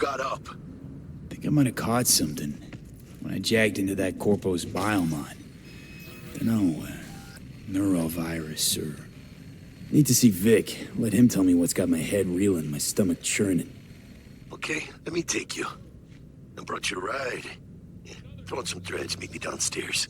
got up? Think I might have caught something when I jagged into that corpo's biomon. Dunno, neurovirus or... Need to see Vic. Let him tell me what's got my head reeling, my stomach churning. Okay, let me take you. I brought you a ride. Yeah, throw on some threads, meet me downstairs.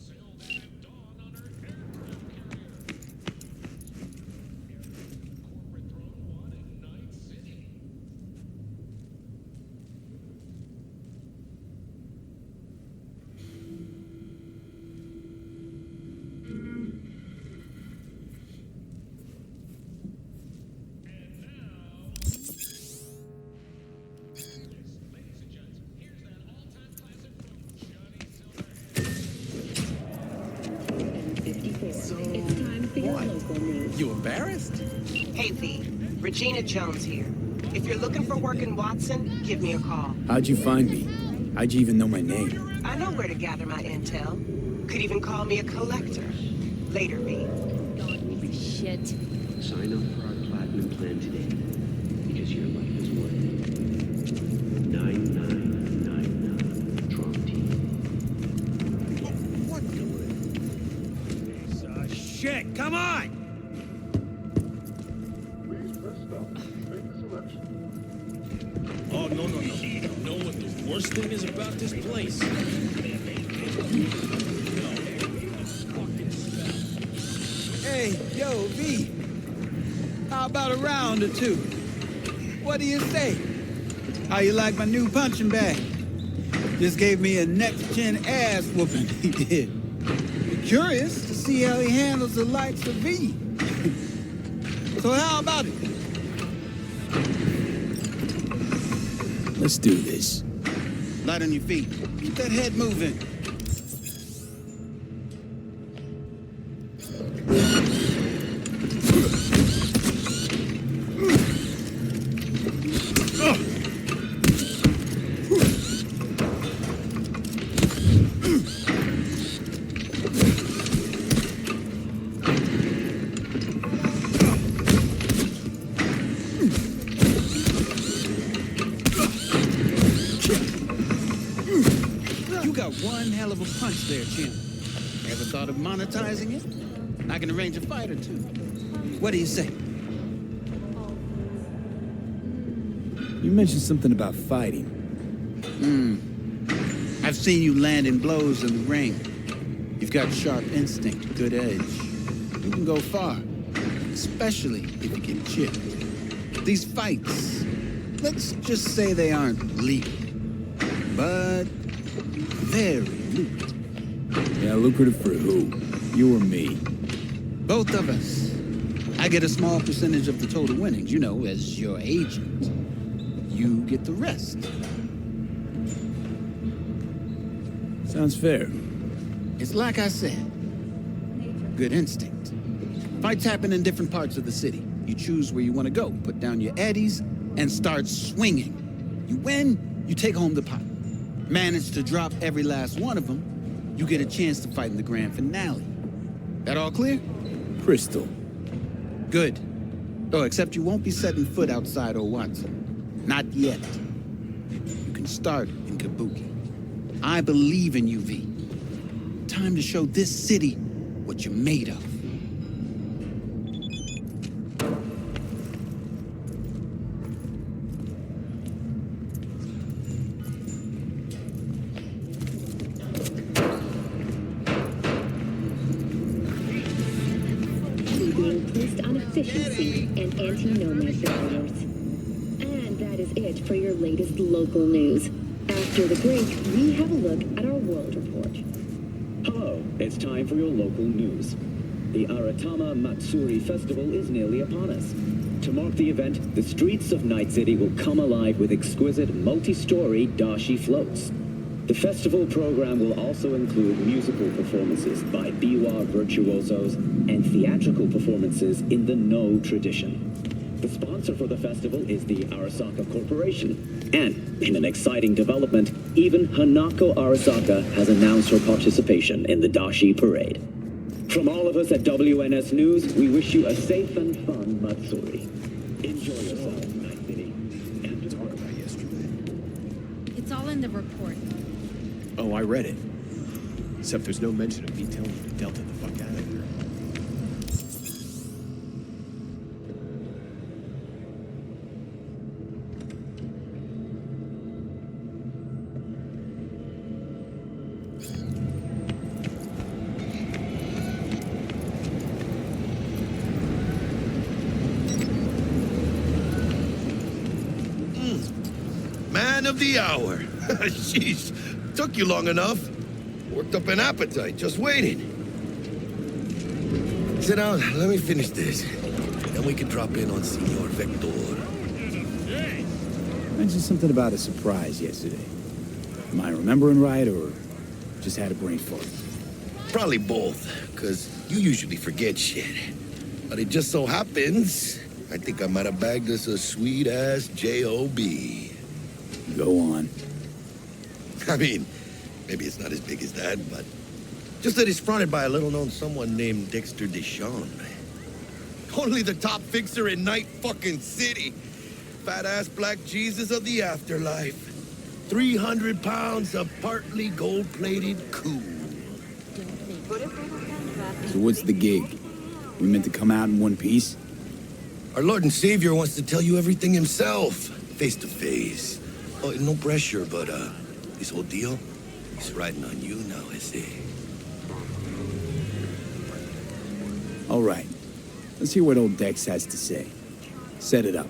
You embarrassed? Hey, V. Regina Jones here. If you're looking for work in Watson, give me a call. How'd you find me? How'd you even know my name? I know where to gather my intel. Could even call me a collector. Later, V. God, shit. Sign up for our platinum plan today, because your life is worth it. 9999 Trump team. What the... shit, come on! Oh, no. You know what the worst thing is about this place? Hey, yo, V. How about a round or two? What do you say? How you like my new punching bag? Just gave me a next-gen ass whooping, he did. Curious to see how he handles the likes of V. So how about it? Let's do this. Light on your feet. Keep that head moving. One hell of a punch there, Chim. Ever thought of monetizing it? I can arrange a fight or two. What do you say? You mentioned something about fighting. I've seen you landing blows in the ring. You've got sharp instinct, good edge. You can go far, especially if you get chipped. These fights, let's just say they aren't legal, but very lucrative. Yeah, lucrative for who? You or me? Both of us. I get a small percentage of the total winnings, you know, as your agent. You get the rest. Sounds fair. It's like I said, good instinct. Fights happen in different parts of the city. You choose where you want to go, put down your eddies, and start swinging. You win, you take home the pot. Manage to drop every last one of them, you get a chance to fight in the grand finale. That all clear? Crystal. Good. Oh, except you won't be setting foot outside old Watson. Not yet. You can start in Kabuki. I believe in you, V. Time to show this city what you're made of. Efficiency and anti-nomad barriers. And that is it for your latest local news. After the break, we have a look at our world report. Hello, it's time for your local news. The Aratama Matsuri Festival is nearly upon us. To mark the event, the streets of Night City will come alive with exquisite multi-story dashi floats. The festival program will also include musical performances by biwa virtuosos and theatrical performances in the No tradition. The sponsor for the festival is the Arasaka Corporation. And, in an exciting development, even Hanako Arasaka has announced her participation in the Dashi Parade. From all of us at WNS News, we wish you a safe and fun Matsuri. Enjoy yourself, Night City. And the report. Oh, I read it. Except there's no mention of me telling you to Delta the fuck out of here. Man of the hour. Jeez, took you long enough. Worked up an appetite, just waiting. Sit down, let me finish this. Then we can drop in on Senor Vector. Mentioned something about a surprise yesterday. Am I remembering right, or just had a brain fart? Probably both, because you usually forget shit. But it just so happens, I think I might have bagged us a sweet-ass J.O.B. Go on. I mean, maybe it's not as big as that, but just that it's fronted by a little-known someone named Dexter Deshawn. Only the top fixer in Night fucking City. Fat-ass black Jesus of the afterlife. 300 pounds of partly gold-plated cool. So what's the gig? We meant to come out in one piece? Our Lord and Savior wants to tell you everything himself, face to face. Oh, no pressure, but this whole deal, it's riding on you now, is it? All right. Let's hear what old Dex has to say. Set it up.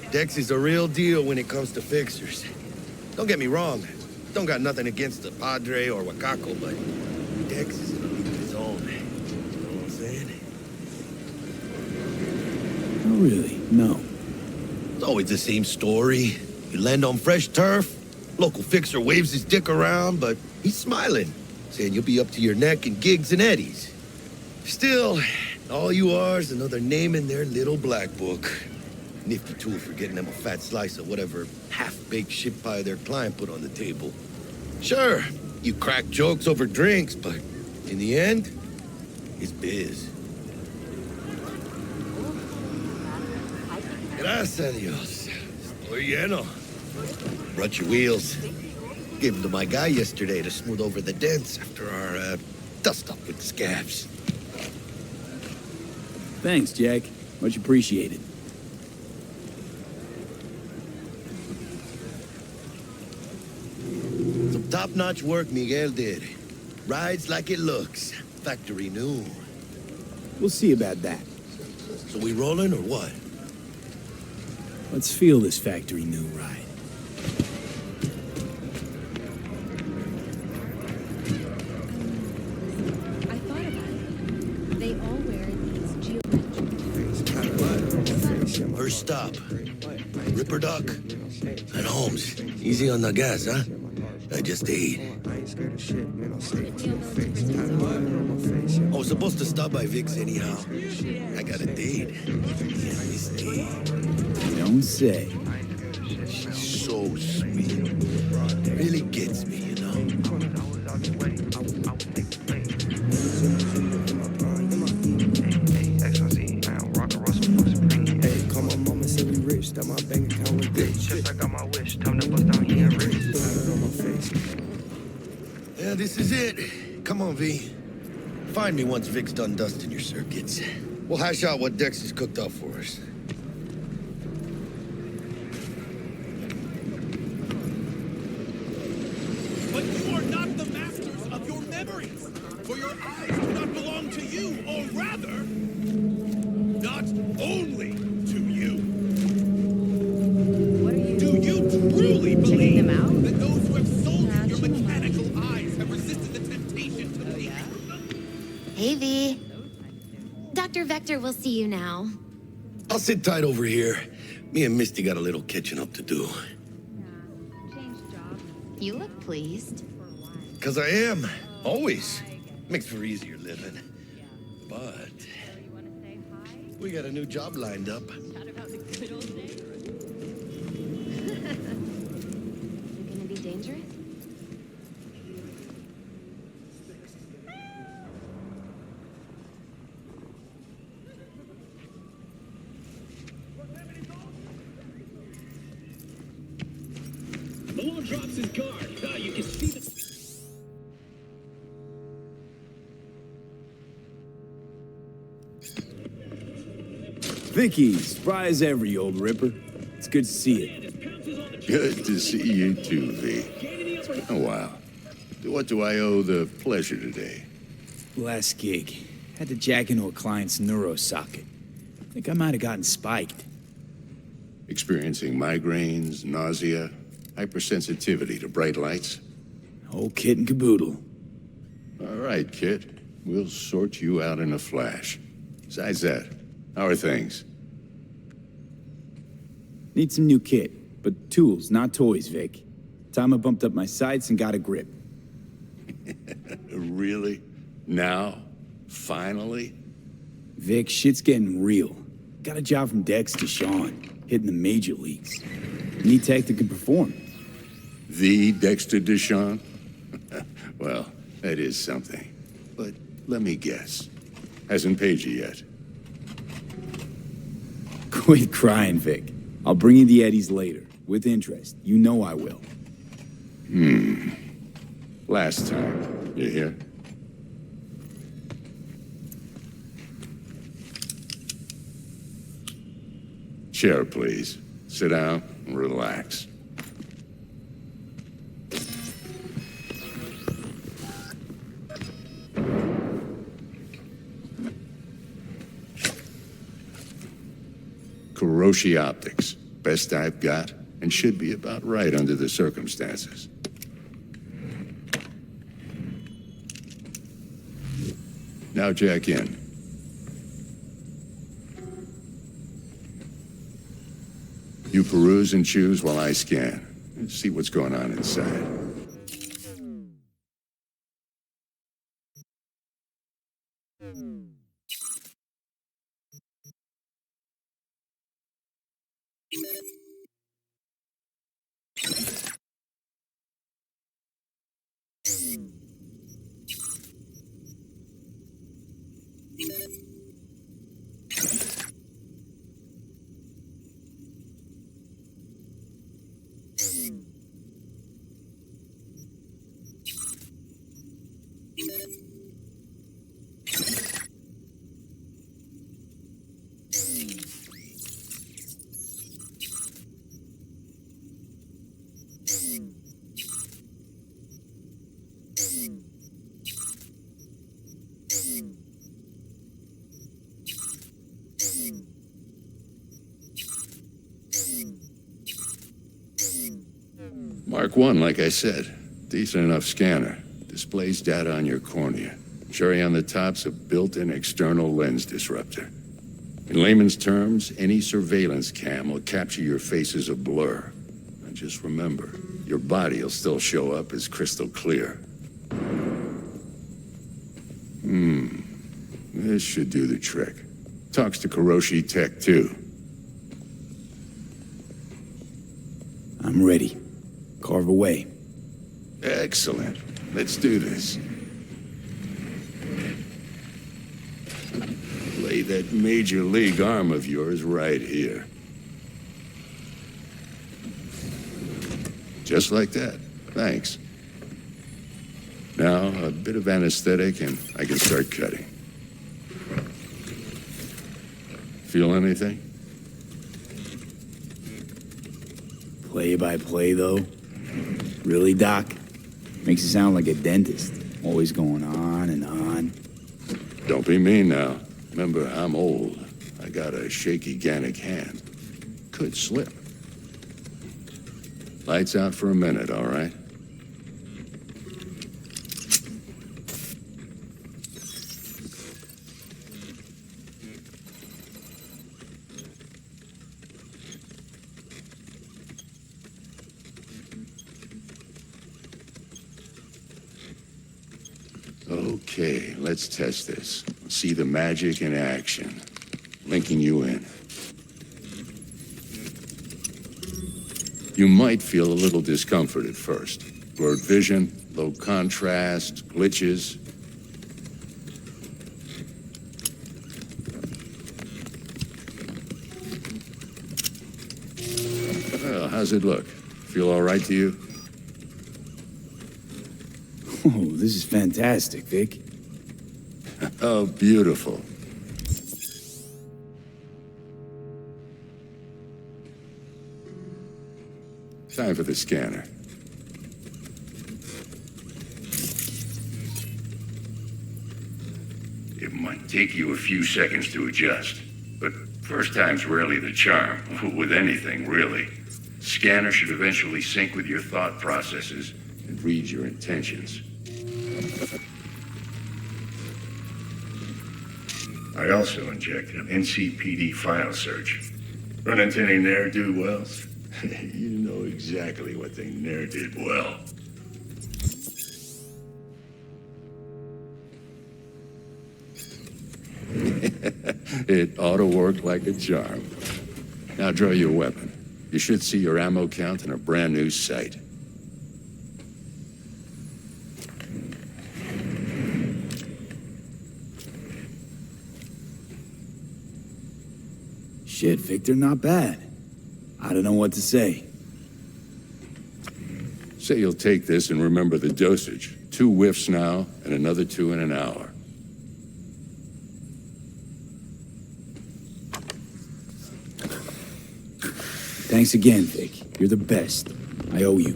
Dex is a real deal when it comes to fixers. Don't get me wrong. Don't got nothing against the Padre or Wakako, but Dex is in a league of his own. You know what I'm saying? Oh, really? No. It's always the same story. You land on fresh turf, local fixer waves his dick around, but he's smiling, saying you'll be up to your neck in gigs and eddies. Still, all you are is another name in their little black book. Nifty tool for getting them a fat slice of whatever half-baked shit pie their client put on the table. Sure, you crack jokes over drinks, but in the end, it's biz. Gracias a Dios. Estoy lleno. Brought your wheels. Gave them to my guy yesterday to smooth over the dents after our dust-up with the scabs. Thanks, Jack. Much appreciated. Some top-notch work Miguel did. Rides like it looks. Factory new. We'll see about that. So we rolling or what? Let's feel this factory new ride. I thought about it. They all wear these geometric. First stop. Ripper Duck. And Holmes. Easy on the gas, huh? I just ate. I was supposed to stop by Vic's anyhow. I got a date. Yeah, Miss D. Don't say. She's so sweet. Really gets me, you know. Hey, call my mama, say we rich. That my bank account was rich. Just I got my wish. Time to bust down here rich. On my face. Yeah, this is it. Come on, V. Find me once Vic's done dusting your circuits. We'll hash out what Dex has cooked up for us. But you are not the masters of your memories, for your eyes do not belong to you, or rather, not only to you. What are you Do you truly checking believe them out? that those who have sold you your mechanical eyes have resisted the temptation to take from them? Hey, V. Dr. Vector will see you now. I'll sit tight over here. Me and Misty got a little catching up to do. You look pleased. 'Cause I am. Always. Makes for easier living. But we got a new job lined up. You gonna be dangerous? The drops his guard. You can see the... Vicky, spry as ever, you old ripper. It's good to see you. Good to see you too, V. It's been a while. What do I owe the pleasure today? Last gig. Had to jack into a client's neuro socket. Think I might have gotten spiked. Experiencing migraines, nausea, hypersensitivity to bright lights? Whole kit and caboodle. All right, kid. We'll sort you out in a flash. Besides that, how are things? Need some new kit, but tools, not toys, Vic. Time I bumped up my sights and got a grip. Really? Now? Finally? Vic, shit's getting real. Got a job from Dex to Sean, hitting the major leagues. Need tech that can perform. The Dexter Deshawn? Well, that is something. But let me guess. Hasn't paid you yet. Quit crying, Vic. I'll bring you the eddies later, with interest. You know I will. Last time. You hear? Chair, please. Sit down and relax. Kuroshi Optics. Best I've got, and should be about right under the circumstances. Now jack in. You peruse and choose while I scan. See what's going on inside. Mark 1, like I said. Decent enough scanner. Displays data on your cornea. Cherry on the top's a built-in external lens disruptor. In layman's terms, any surveillance cam will capture your face as a blur. And just remember, your body will still show up as crystal clear. This should do the trick. Talks to Kuroshi Tech, too. I'm ready. Carve away. Excellent. Let's do this. Lay that major league arm of yours right here. Just like that. Thanks. Now, a bit of anesthetic and I can start cutting. Feel anything? Play by play, though? Really, Doc? Makes it sound like a dentist. Always going on and on. Don't be mean now. Remember, I'm old. I got a shaky Gannic hand. Could slip. Lights out for a minute, all right? Okay, let's test this. See the magic in action. Linking you in. You might feel a little discomfort at first. Blurred vision, low contrast, glitches. Well, how's it look? Feel all right to you? Oh, this is fantastic, Vic. Oh, beautiful. Time for the scanner. It might take you a few seconds to adjust, but first time's rarely the charm, with anything, really. Scanner should eventually sync with your thought processes and read your intentions. I also inject an NCPD file search. Run into any ne'er-do-wells? You know exactly what they ne'er did well. It ought to work like a charm. Now draw your weapon. You should see your ammo count in a brand new sight. Shit, Victor, not bad. I don't know what to say. Say you'll take this and remember the dosage. 2 whiffs now, and another 2 in an hour. Thanks again, Vic. You're the best. I owe you.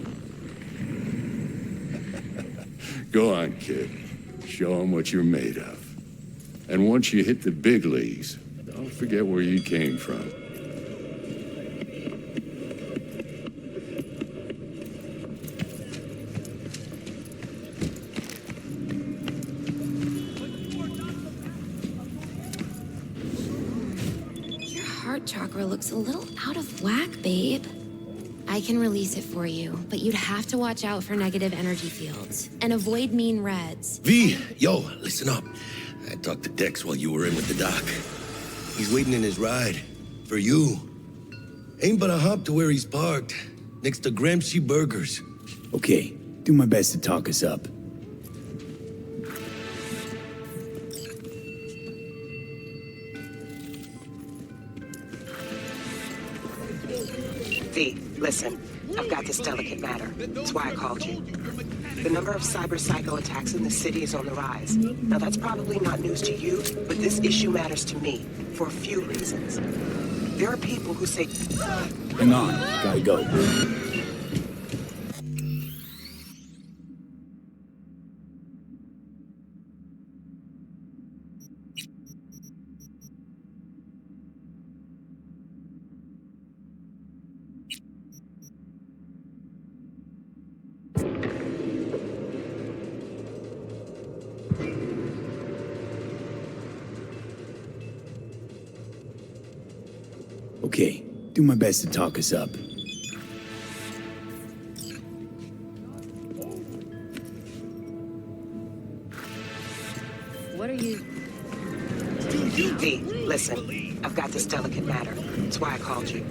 Go on, kid. Show them what you're made of. And once you hit the big leagues, don't forget where you came from. Your heart chakra looks a little out of whack, babe. I can release it for you, but you'd have to watch out for negative energy fields and avoid mean reds. V, yo, listen up. I talked to Dex while you were in with the doc. He's waiting in his ride. For you. Ain't but a hop to where he's parked. Next to Gramsci Burgers. Okay, do my best to talk us up. V, listen. I've got this delicate matter. That's why I called you. The number of cyber psycho attacks in the city is on the rise. Now, that's probably not news to you, but this issue matters to me for a few reasons. There are people who say... Hang on, gotta go. Okay, do my best to talk us up. What are you... V, listen. I've got this delicate matter. That's why I called you.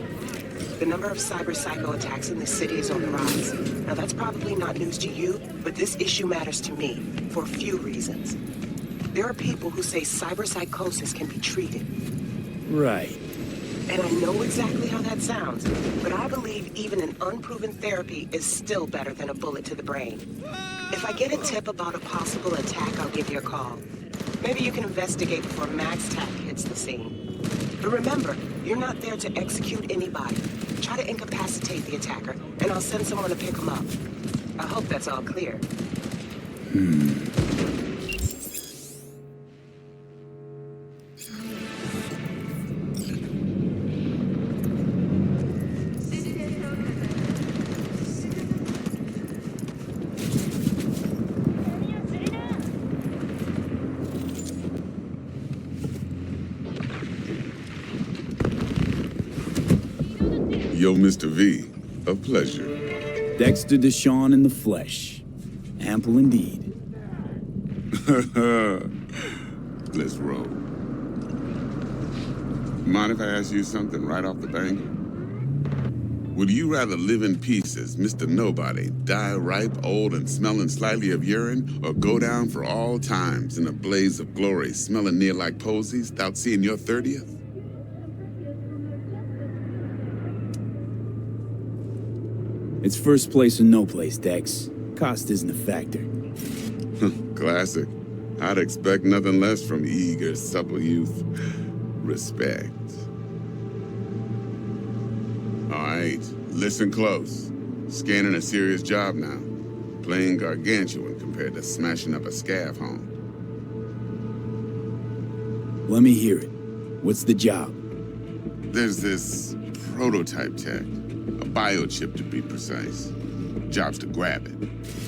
The number of cyber psycho attacks in the city is on the rise. Now, that's probably not news to you, but this issue matters to me for a few reasons. There are people who say cyber psychosis can be treated. Right. And I know exactly how that sounds, but I believe even an unproven therapy is still better than a bullet to the brain. If I get a tip about a possible attack, I'll give you a call. Maybe you can investigate before Max Tack hits the scene. But remember, you're not there to execute anybody. Try to incapacitate the attacker, and I'll send someone to pick him up. I hope that's all clear. Yo, Mr. V, a pleasure. Dexter Deshawn in the flesh. Ample indeed. Let's roll. Mind if I ask you something right off the bank? Would you rather live in peace as Mr. Nobody, die ripe, old, and smelling slightly of urine, or go down for all times in a blaze of glory, smelling near like posies, without seeing your 30th? It's first place or no place, Dex. Cost isn't a factor. Classic. I'd expect nothing less from eager, supple youth. Respect. All right, listen close. Scanning a serious job now. Playing gargantuan compared to smashing up a scav home. Let me hear it. What's the job? There's this prototype tech. A biochip to be precise. Job's to grab it.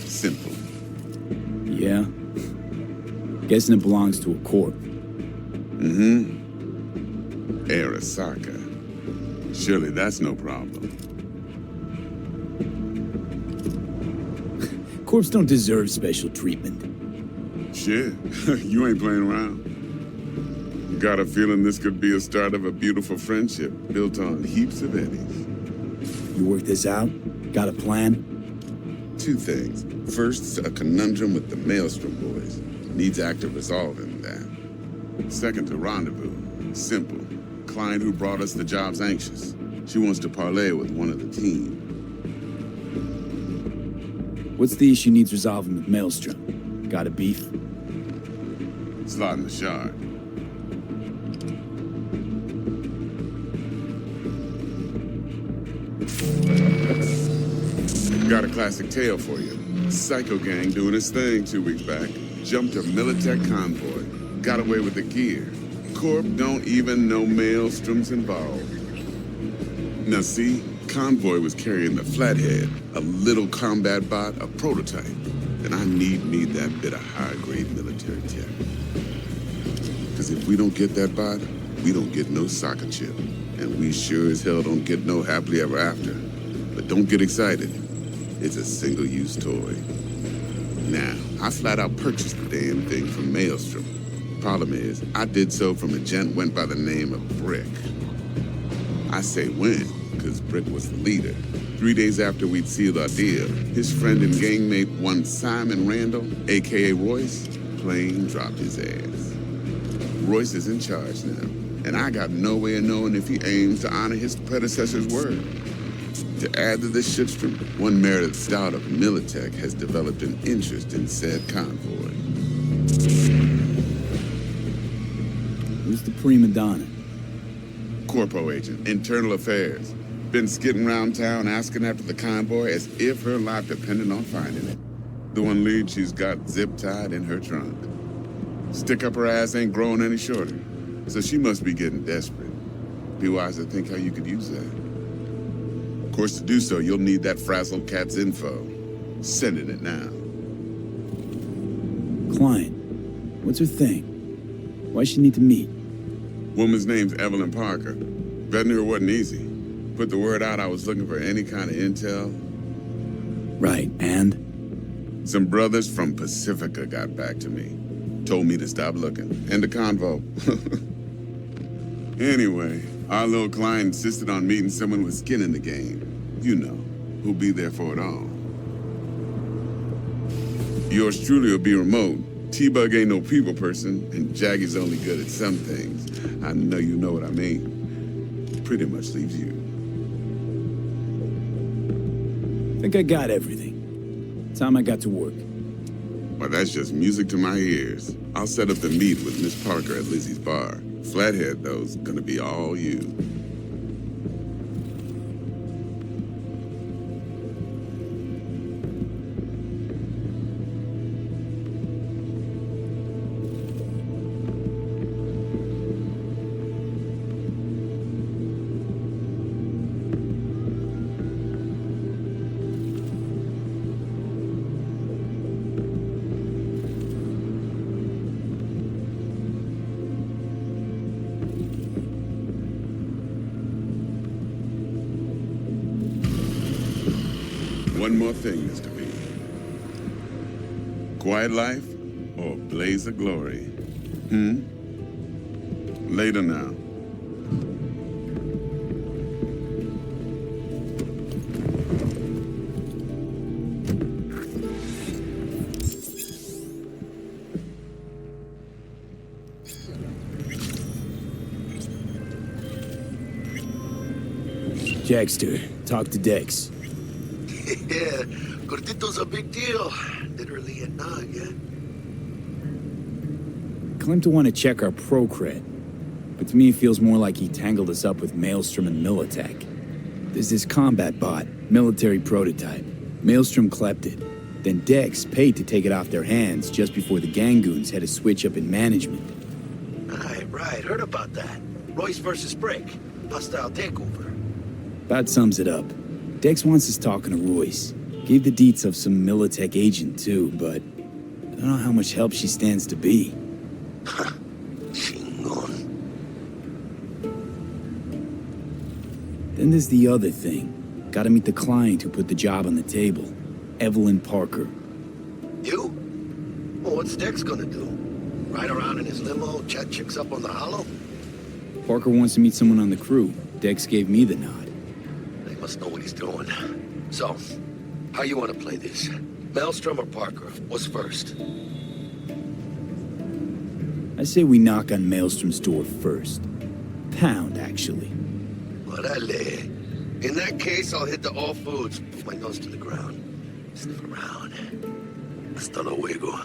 Simple. Yeah? Guessing it belongs to a corp. Mm-hmm. Arasaka. Surely that's no problem. Corps don't deserve special treatment. Shit, you ain't playing around. Got a feeling this could be a start of a beautiful friendship built on heaps of eddies. You work this out? Got a plan? Two things. First, a conundrum with the Maelstrom boys. Needs active resolving that. Second, a rendezvous. Simple. Client who brought us the job's anxious. She wants to parlay with one of the team. What's the issue needs resolving with Maelstrom? Got a beef? Slot in the shard. Got a classic tale for you. Psycho gang doing his thing 2 weeks back. Jumped a Militech convoy. Got away with the gear. Corp don't even know Maelstrom's involved. Now see, convoy was carrying the Flathead, a little combat bot, a prototype. And I need that bit of high-grade military tech. Because if we don't get that bot, we don't get no soccer chip. And we sure as hell don't get no happily ever after. But don't get excited. It's a single-use toy. Now, I flat out purchased the damn thing from Maelstrom. Problem is, I did so from a gent went by the name of Brick. I say when, because Brick was the leader. 3 days after we'd sealed our deal, his friend and gangmate, one Simon Randall, a.k.a. Royce, plain dropped his ass. Royce is in charge now, and I got no way of knowing if he aims to honor his predecessor's word. To add to this shitstream, one Meredith Stout of Militech has developed an interest in said convoy. Who's the prima donna? Corpo agent, internal affairs. Been skidding around town asking after the convoy as if her life depended on finding it. The one lead she's got zip-tied in her trunk. Stick up her ass ain't growing any shorter, so she must be getting desperate. Be wise to think how you could use that. Of course, to do so, you'll need that frazzled cat's info. Sending it now. Client. What's her thing? Why she need to meet? Woman's name's Evelyn Parker. Betting her wasn't easy. Put the word out I was looking for any kind of intel. Right, and? Some brothers from Pacifica got back to me. Told me to stop looking. End the convo. Anyway, our little client insisted on meeting someone with skin in the game. You know, who'll be there for it all. Yours truly will be remote. T-Bug ain't no people person, and Jaggy's only good at some things. I know you know what I mean. Pretty much leaves you. Think I got everything. Time I got to work. Well, that's just music to my ears. I'll set up the meet with Miss Parker at Lizzie's bar. Flathead, though's gonna be all you. One more thing, Mr. B. Quiet life or blaze of glory? Later now. Jackster, talk to Dex. Yeah, Cortito's a big deal. Literally a nug, yeah? claimed to want to check our pro-cred. But to me, it feels more like he tangled us up with Maelstrom and Militech. There's this combat bot, military prototype. Maelstrom clept it. Then Dex paid to take it off their hands just before the Gangoons had a switch up in management. Right. Heard about that. Royce versus Brick. Hostile takeover. About sums it up. Dex wants us talking to Royce. Gave the deets of some Militech agent too, but I don't know how much help she stands to be. Then there's the other thing. Gotta meet the client who put the job on the table. Evelyn Parker. You? Well, what's Dex gonna do? Ride around in his limo, chat chicks up on the hollow? Parker wants to meet someone on the crew. Dex gave me the nod. He must know what he's doing. So, how you want to play this? Maelstrom or Parker? What's first? I say we knock on Maelstrom's door first. Pound, actually. Orale. In that case, I'll hit the all foods. Put my nose to the ground. Sniff around. Hasta luego.